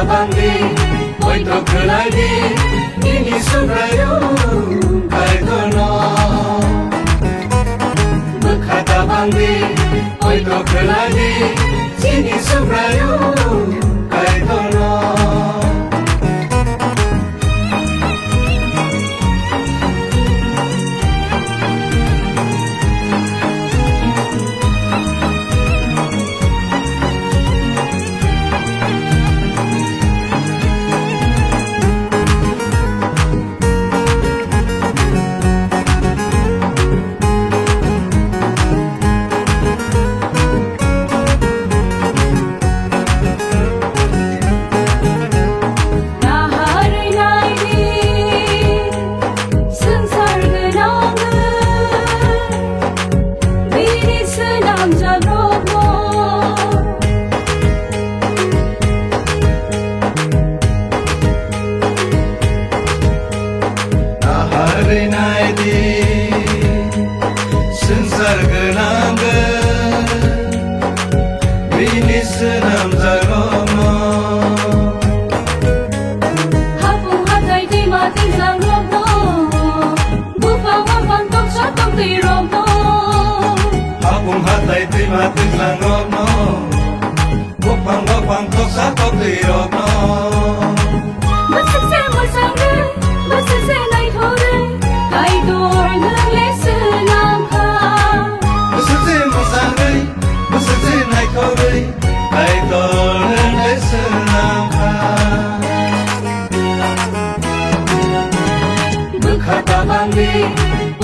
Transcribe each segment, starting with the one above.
Bangdi, oi to kelai di, ini subrayu kai kono. Berkata bangdi, oi to kelai di, ini subrayu kai kono.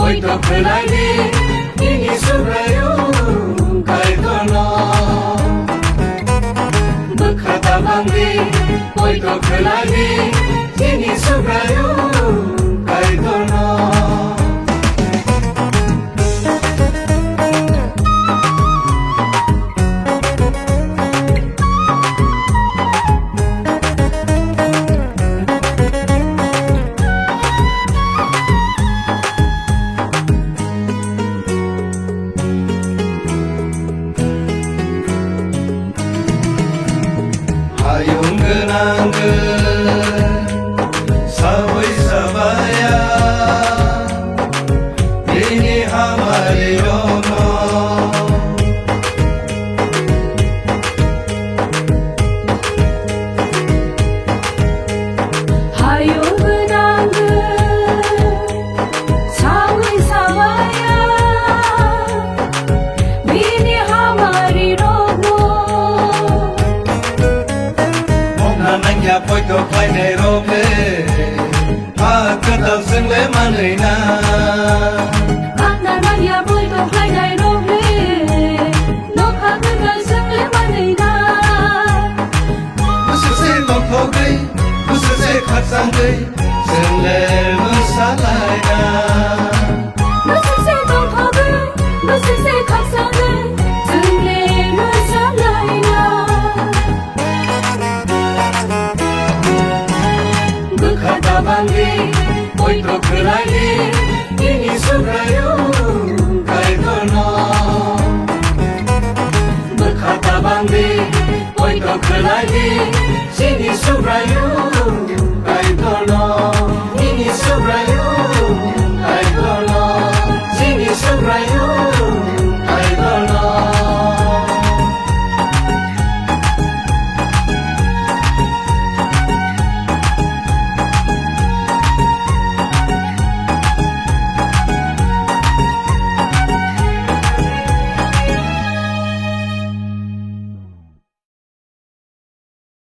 Oi to kelai di, ini subrayu kai kono. Berkata bangdi, oi to kelai di, ini subrayu kai kono. Poi to play ne robe, ha kata sing le manina. Akna na ya poi to play ne robe, no ha kata sing le manina. Musu se no kogai, musu se khatsang gai, sing le musalai na. Musu se no kogai, musu se khatsang gai, sing le musalai na. Bangdi, oi to kelai di, ini subrayu kai kono. Berkata bangdi, oi to kelai di, sini subrayu